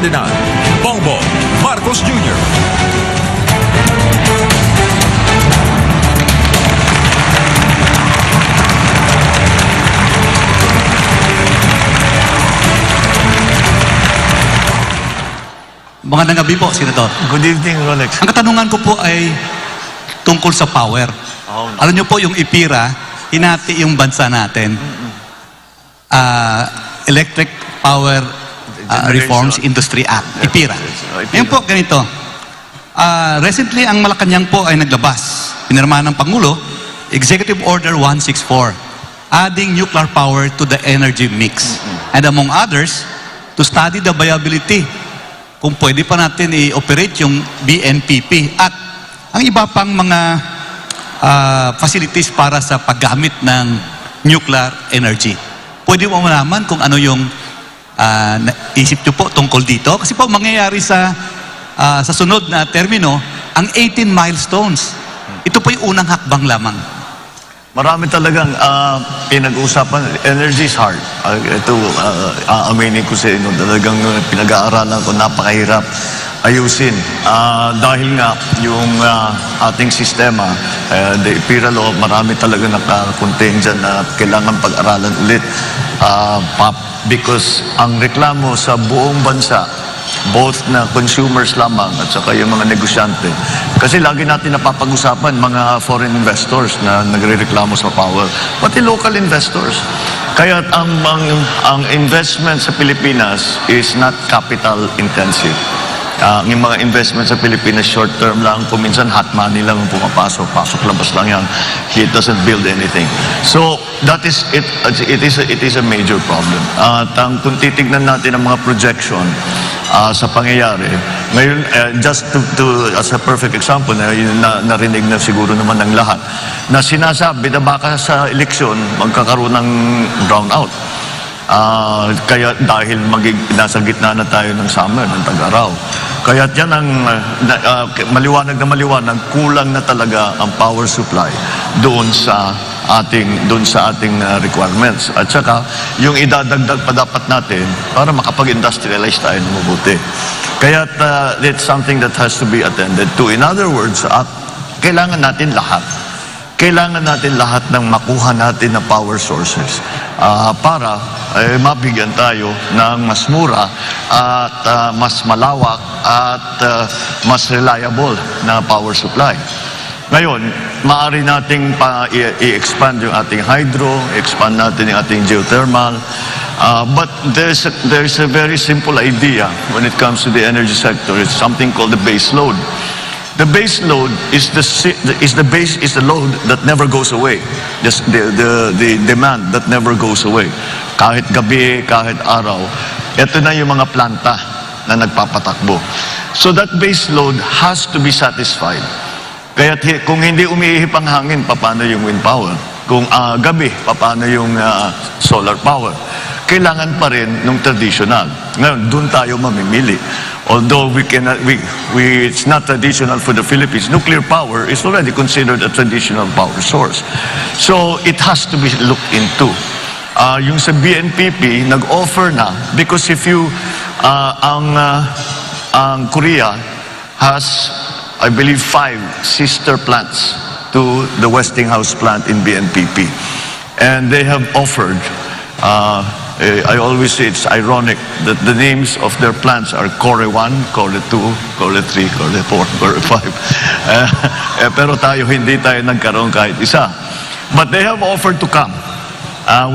Ferdinand Bongbong Marcos Jr. Magandang gabi po, Senator. Good evening, Rolex. Ang katanungan ko po ay tungkol sa power. Alam niyo po, yung IPIRA, hinati yung bansa natin. Electric Power Reforms Industry Act, IPIRA. Ngayon po, ganito. Recently, ang Malacanang po ay naglabas. Pinirmahan ng Pangulo, Executive Order 164, adding nuclear power to the energy mix. And among others, to study the viability kung pwede pa natin i-operate yung BNPP at ang iba pang mga facilities para sa paggamit ng nuclear energy. Pwede mo malaman kung ano yung isip nyo po tungkol dito? Kasi po mangyayari sa sunod na termino, ang 18 milestones. Ito po yung unang hakbang lamang. Marami talagang pinag-uusapan. Energy is hard. Ito, aaminin ko sa inyo, talagang pinag-aaralan ko, napakahirap ayusin. Dahil nga, yung ating sistema, the IPIRA law, marami talaga nakakontain dyan na kailangan pag-aralan ulit. Because ang reklamo sa buong bansa, both na consumers lamang at saka yung mga negosyante. Kasi lagi natin napapag-usapan mga foreign investors na nagre-reklamo sa power, pati local investors. Kaya ang investment sa Pilipinas is not capital intensive. Yung mga investment sa Pilipinas short term lang, kuminsan hot money lang ang pumapasok, pasok-labas lang yan. It doesn't build anything. So that is it. It is a major problem. At kung titignan natin ang mga projection sa pangyayari, ngayon just as a perfect example, narinig na siguro naman ng lahat, na sinasabi na baka sa eleksyon magkakaroon ng brownout. Kaya dahil nasa gitna na tayo ng summer, ng tag-araw. Kaya yan ang maliwanag na maliwanag, kulang na talaga ang power supply doon sa ating requirements. At saka, yung idadagdag pa dapat natin para makapag-industrialize tayo ng mabuti. Kaya it's something that has to be attended to. In other words, kailangan natin lahat. Kailangan natin lahat ng makuha natin na power sources para mabigyan tayo ng mas mura at mas malawak at mas reliable na power supply. Ngayon, maaari nating i-expand yung ating hydro, expand natin yung ating geothermal, but there's a very simple idea when it comes to the energy sector. It's something called the base load. The base load is the load that never goes away. The demand that never goes away. Kahit gabi, kahit araw, ito na yung mga planta na nagpapatakbo. So that base load has to be satisfied. Kaya kung hindi umiihip ang hangin, paano yung wind power? Kung gabi, paano yung solar power? Kailangan pa rin ng traditional. Ngayon, doon tayo mamimili. Although it's not traditional for the Philippines, nuclear power is already considered a traditional power source. So it has to be looked into. Yung sa BNPP, nag-offer na, because if you, ang Korea has, I believe, 5 sister plants to the Westinghouse plant in BNPP. And they have offered, I always say it's ironic that the names of their plants are Core 1, Core 2, Core 3, Core 4, Core 5. Pero hindi tayo nagkaroon kahit isa. But they have offered to come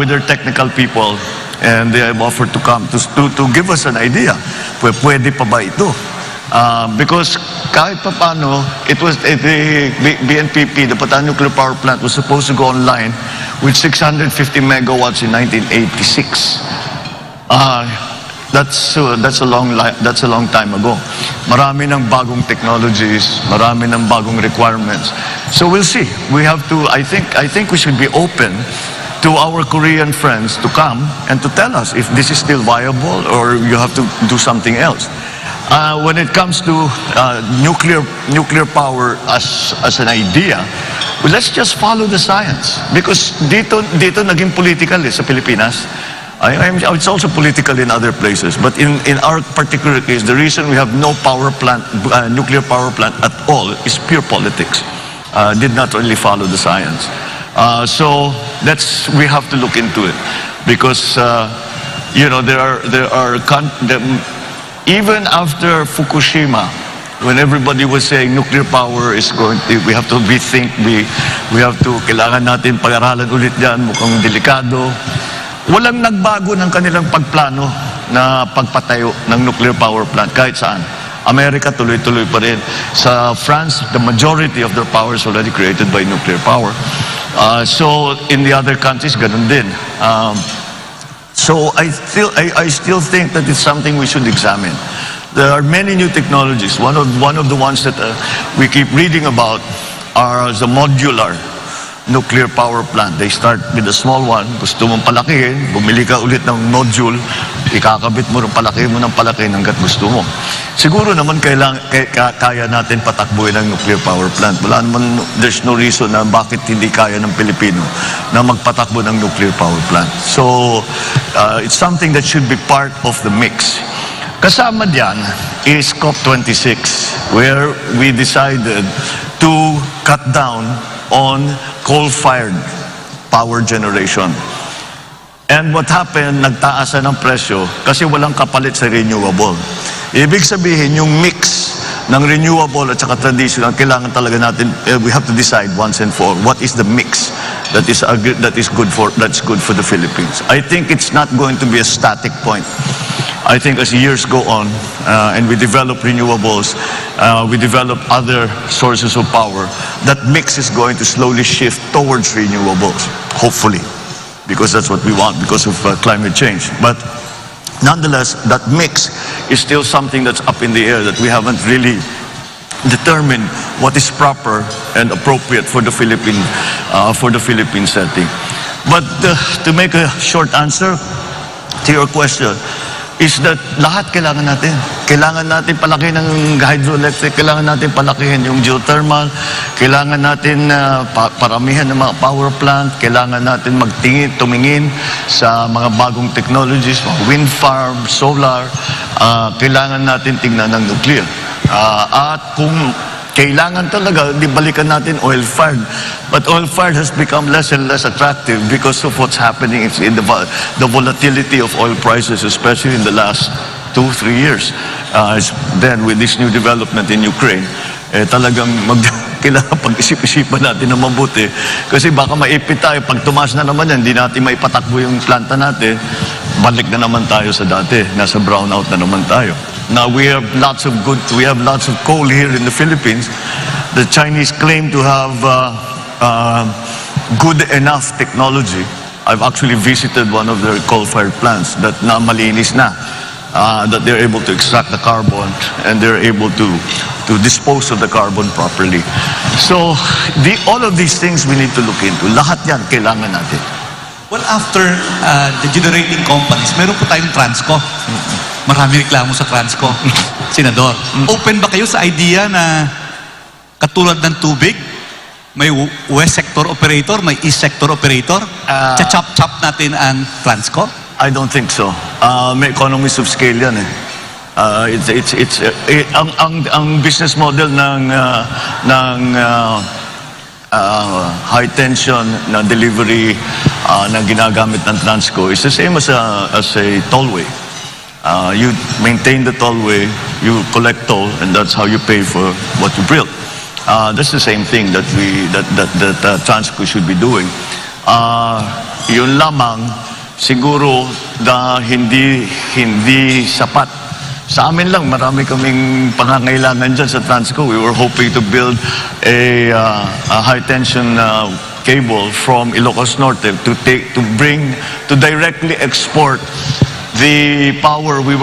with their technical people, and they have offered to come to give us an idea. Pwede pa ba ito? Because kahit pa paano, the BNPP, the Bataan Nuclear Power Plant, was supposed to go online with 650 megawatts in 1986. That's a long time ago. Marami ng bagong technologies, marami ng bagong requirements. So we'll see. We have to. I think we should be open to our Korean friends to come and to tell us if this is still viable or you have to do something else. When it comes to nuclear power as an idea, well, let's just follow the science. Because dito naging political sa Pilipinas. It's also political in other places, but in our particular case, the reason we have no power plant, nuclear power plant at all is pure politics. Did not really follow the science. So we have to look into it because even after Fukushima, when everybody was saying nuclear power is going to, we have to rethink, we have to, kailangan natin pag-aralan ulit yan, mukhang delikado. Walang nagbago ng kanilang pagplano na pagpatayo ng nuclear power plant kahit saan. Amerika tuloy-tuloy pa rin. Sa France, the majority of their power is already created by nuclear power. So in the other countries, ganun din. So I still think that it's something we should examine. There are many new technologies. One of the ones that we keep reading about are the modular nuclear power plant. They start with a small one. Gusto mong palakihin, bumili ka ulit ng module, ikakabit mo, palaki mo ng palaki hanggat gusto mo. Siguro naman kaya natin patakbuhin ang nuclear power plant. Wala naman, there's no reason na bakit hindi kaya ng Pilipino na magpatakbo ng nuclear power plant. So, it's something that should be part of the mix. Kasama diyan is COP26, where we decided to cut down on coal-fired power generation. And what happened, nagtaasan ng presyo kasi walang kapalit sa renewable. Ibig sabihin, yung mix ng renewable at saka traditional, kailangan talaga natin, we have to decide once and for all, what is the mix that is good for the Philippines. I think it's not going to be a static point. I think as years go on and we develop renewables, we develop other sources of power, that mix is going to slowly shift towards renewables, hopefully, because that's what we want because of climate change. But nonetheless, that mix is still something that's up in the air that we haven't really determined what is proper and appropriate for the Philippine setting. But to make a short answer to your question, is that lahat kailangan natin. Kailangan natin palakihin ng hydroelectric, kailangan natin palakihin yung geothermal, kailangan natin paramihan ng mga power plant, kailangan natin tumingin sa mga bagong technologies, wind farm, solar, kailangan natin tingnan ng nuclear. At kung kailangan talaga, di balikan natin oil-fired. But oil-fired has become less and less attractive because of what's happening in the volatility of oil prices, especially in the last 2-3 years. Then with this new development in Ukraine, talagang kailangan pag-isip-isipan natin na mabuti. Kasi baka maipit tayo, pag tumaas na naman yan, hindi natin maipatakbo yung planta natin, balik na naman tayo sa dati, nasa brownout na naman tayo. Now we have lots of coal here in the Philippines. The Chinese claim to have good enough technology. I've actually visited one of their coal-fired plants that na malinis na, that they're able to extract the carbon and they're able to dispose of the carbon properly. So all of these things we need to look into. Lahat yan kailangan natin. Well, after the generating companies, meron po tayong Transco. Marami reklamo sa Transco. Senador, open ba kayo sa idea na katulad ng tubig, may west sector operator, may east sector operator, chachap-chap natin ang Transco? I don't think so. May economies of scale yan eh. Ang business model ng high tension na delivery na ginagamit ng Transco is the same as a tollway. You maintain the tollway, you collect toll, and that's how you pay for what you build. That's the same thing that Transco should be doing. Yun lamang, siguro na hindi sapat. Sa amin lang, marami kaming pangangailangan dyan sa Transco. We were hoping to build a high-tension cable from Ilocos Norte to directly export the power we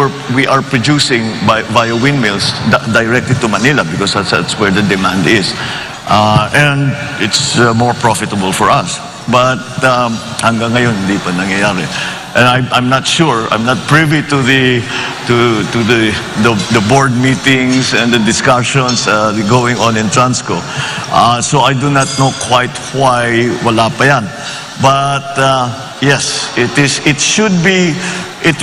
are producing via windmills directly to Manila because that's where the demand is. And it's more profitable for us. But hanggang ngayon, hindi pa nangyayari. And I'm not sure, I'm not privy to the board meetings and the discussions going on in Transco. So I do not know quite why wala pa yan. But yes, it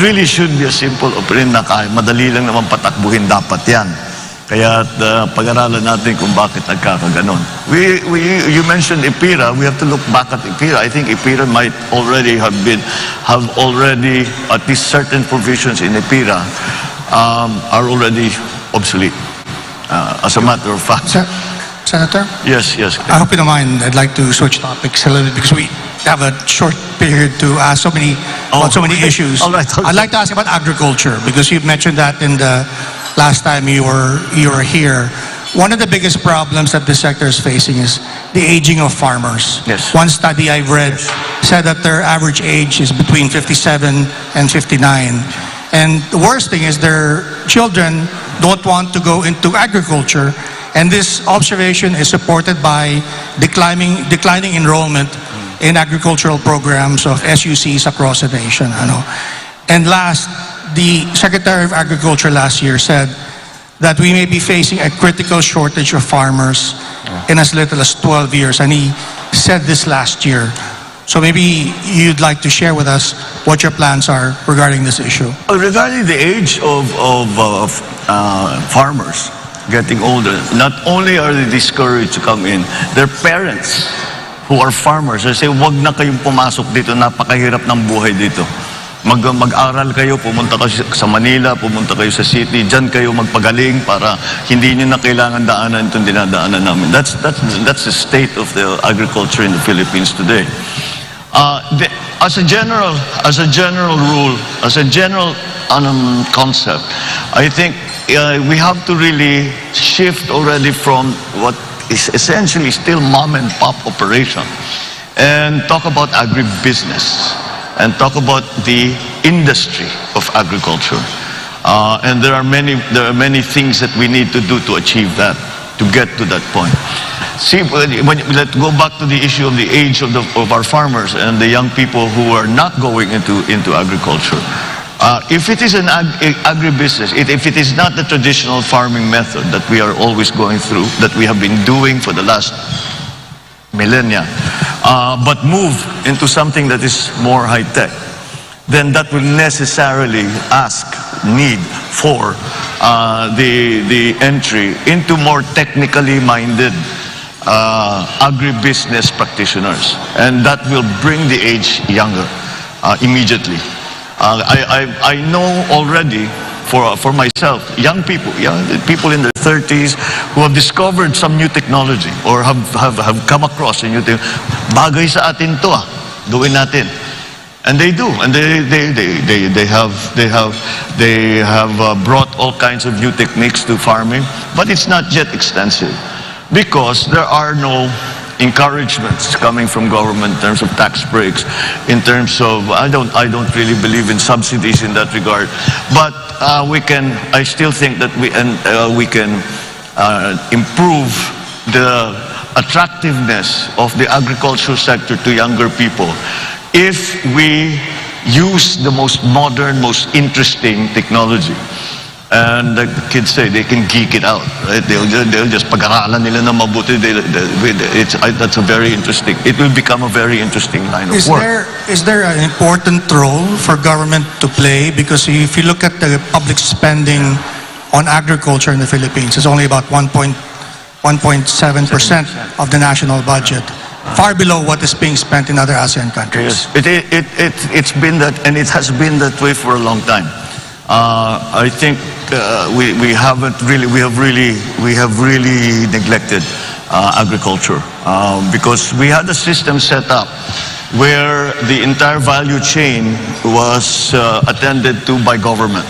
really should be a simple operation na kaya. Madali lang naman patakbuhin dapat yan. Kaya pag-aralan natin kung bakit nagkakaganon. You mentioned IPIRA. We have to look back at IPIRA. I think IPIRA might already have at least certain provisions in IPIRA are already obsolete. As a matter of fact. Senator? Yes. I hope you don't mind. I'd like to switch topics a little bit because we have a short period to ask about so many issues. All right. I'd like to ask about agriculture because you've mentioned that in the last time you were here. One of the biggest problems that this sector is facing is the aging of farmers. Yes. One study I've read said that their average age is between 57 and 59. And the worst thing is their children don't want to go into agriculture. And this observation is supported by declining enrollment in agricultural programs of SUCs across the nation. And last, the Secretary of Agriculture last year said that we may be facing a critical shortage of farmers in as little as 12 years. And he said this last year. So maybe you'd like to share with us what your plans are regarding this issue. Regarding the age of farmers getting older, not only are they discouraged to come in, their parents who are farmers, they say, wag na kayong pumasok dito, napakahirap ng buhay dito. Mag-aral kayo, pumunta kayo sa Manila, pumunta kayo sa city, dyan kayo magpagaling para hindi nyo na kailangan daanan itong dinadaanan namin. That's the state of the agriculture in the Philippines today. As a general rule, as a general concept, I think we have to really shift already from what is essentially still mom and pop operation and talk about agribusiness and talk about the industry of agriculture. And there are many things that we need to do to achieve that, to get to that point. See, let's go back to the issue of the age of our farmers and the young people who are not going into agriculture. If it is an agribusiness, if it is not the traditional farming method that we are always going through, that we have been doing for the last millennia, but move into something that is more high-tech, then that will necessarily need for the entry into more technically minded agribusiness practitioners, and that will bring the age younger immediately. I know already for myself, young people in their 30s who have discovered some new technology or have come across a new thing. Bagay sa atin to, gawin natin. And they do, and they have brought all kinds of new techniques to farming, but it's not yet extensive because there are no encouragements coming from government in terms of tax breaks, in terms of I don't really believe in subsidies in that regard, but I still think that we can improve the attractiveness of the agricultural sector to younger people if we use the most modern, most interesting technology. And like the kids say, they can geek it out, right? They'll just pag-aralan nila na mabuti. That's a very interesting. It will become a very interesting line of work. Is there an important role for government to play? Because if you look at the public spending on agriculture in the Philippines, it's only about 1.7% of the national budget, far below what is being spent in other ASEAN countries. Yes, it's been that, and it has been that way for a long time. I think we have really neglected agriculture because we had a system set up where the entire value chain was attended to by government.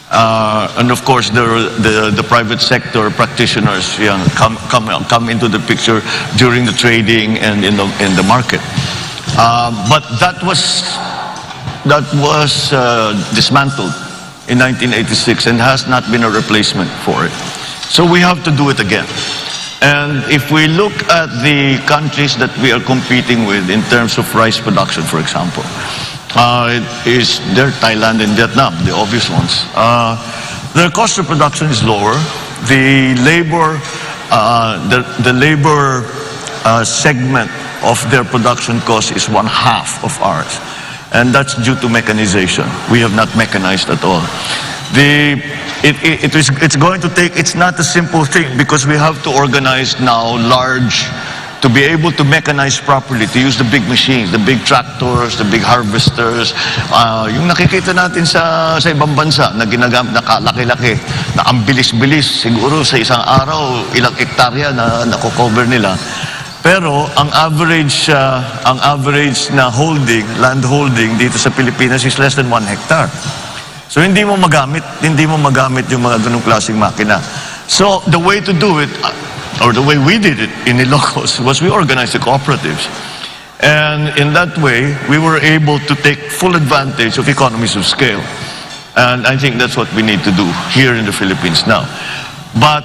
And of course, the private sector practitioners come into the picture during the trading and in the market. But that was dismantled in 1986 and has not been a replacement for it. So we have to do it again. And if we look at the countries that we are competing with in terms of rice production, for example, they're Thailand and Vietnam, the obvious ones. Their cost of production is lower. The labor segment of their production cost is 1/2 of ours. And that's due to mechanization. We have not mechanized at all. It's going to take, it's not a simple thing because we have to organize now to be able to mechanize properly, to use the big machines, the big tractors, the big harvesters, yung nakikita natin sa ibang bansa na ginagamit, nakalaki-laki, na ang bilis-bilis, siguro sa isang araw, ilang hektarya na nakocover nila. Pero ang average na land holding dito sa Pilipinas is less than 1 hectare. So hindi mo magamit yung mga ganung klaseng makina. So the way to do it, or the way we did it in Ilocos, was we organized the cooperatives. And in that way, we were able to take full advantage of economies of scale. And I think that's what we need to do here in the Philippines now. But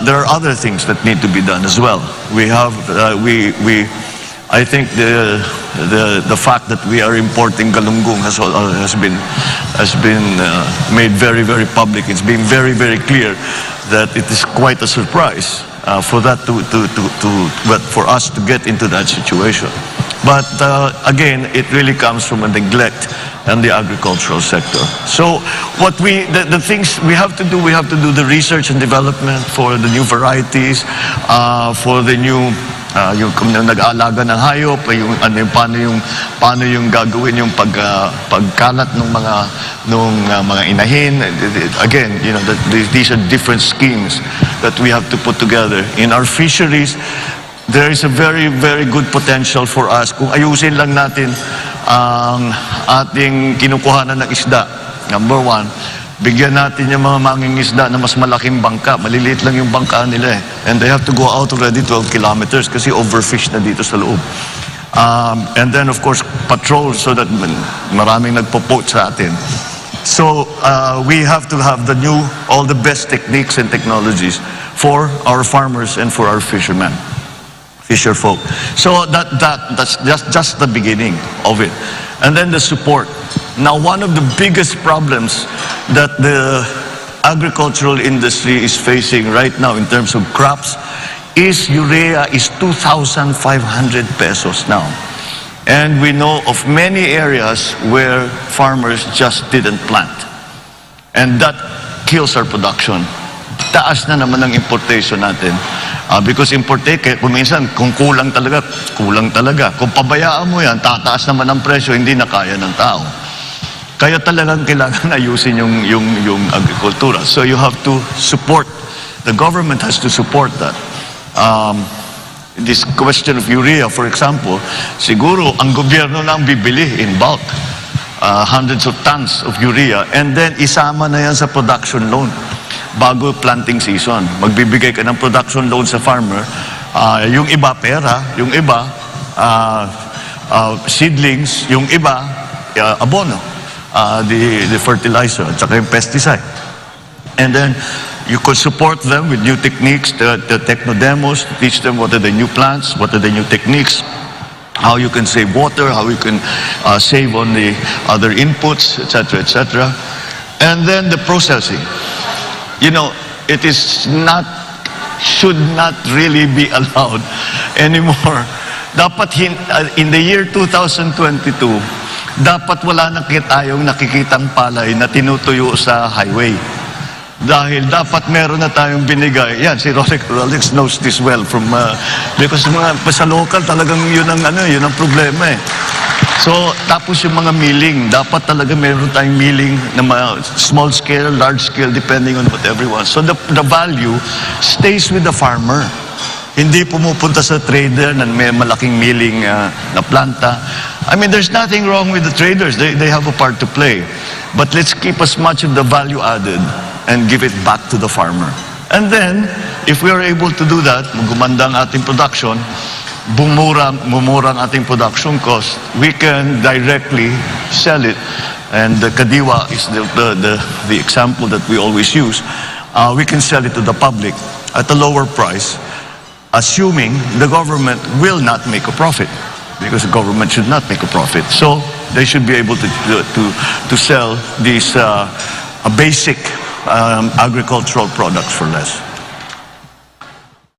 there are other things that need to be done as well. We have, I think the fact that we are importing galunggong has been made very, very public. It's been very, very clear that it is quite a surprise for us to get into that situation. But again, it really comes from a neglect in the agricultural sector. So the things we have to do the research and development for the new varieties, for the new yung nag-aalaga ng hayop, paano yung gagawin yung pagkalat ng mga inahin. Again, these are different schemes that we have to put together. In our fisheries, there is a very, very good potential for us kung ayusin lang natin ang ating kinukuhanan ng isda. Number one, bigyan natin yung mga mangingisda na mas malaking bangka. Maliliit lang yung bangka nila eh. And they have to go out already 12 kilometers kasi overfish na dito sa loob. And then of course, patrol so that maraming nagpo-poach sa atin. So we have to have all the best techniques and technologies for our farmers and for our fishermen. Fisher folk. So that's just the beginning of it. And then the support. Now, one of the biggest problems that the agricultural industry is facing right now in terms of crops is urea is 2,500 pesos now. And we know of many areas where farmers just didn't plant. And that kills our production. Taas na naman ang importation natin. Because kung minsan, kung kulang talaga. Kung pabayaan mo yan, tataas naman ang presyo, hindi na kaya ng tao. Kaya talagang kailangan ayusin yung agrikultura. So you have to support, the government has to support that. This question of urea, for example, siguro ang gobyerno na ang bibili in bulk. Hundreds of tons of urea, and then isama na yan sa production loan bago planting season. Magbibigay ka ng production loan sa farmer. Yung iba pera, yung iba seedlings, yung iba abono, the fertilizer, at saka yung pesticide. And then you could support them with new techniques, the techno demos, to teach them what are the new plants, what are the new techniques, how you can save water, how you can save on the other inputs, etc., etc. And then the processing. It should not really be allowed anymore. Dapat in the year 2022, dapat wala na tayong nakikitang palay na tinutuyo sa highway. Dahil dapat meron na tayong binigay. Yan, si Rolex knows this well because sa local talagang yun ang problema eh. So, tapos yung mga milling, dapat talaga meron tayong milling na small scale, large scale, depending on what everyone. So the value stays with the farmer. Hindi pumupunta sa trader na may malaking milling na planta. I mean, there's nothing wrong with the traders. They have a part to play. But let's keep as much of the value added and give it back to the farmer. And then, if we are able to do that, gumanda ang ating production, mumura ang ating production cost, we can directly sell it. And the kadiwa is the example that we always use. We can sell it to the public at a lower price, assuming the government will not make a profit, because the government should not make a profit. So they should be able to sell these basic agricultural products for less.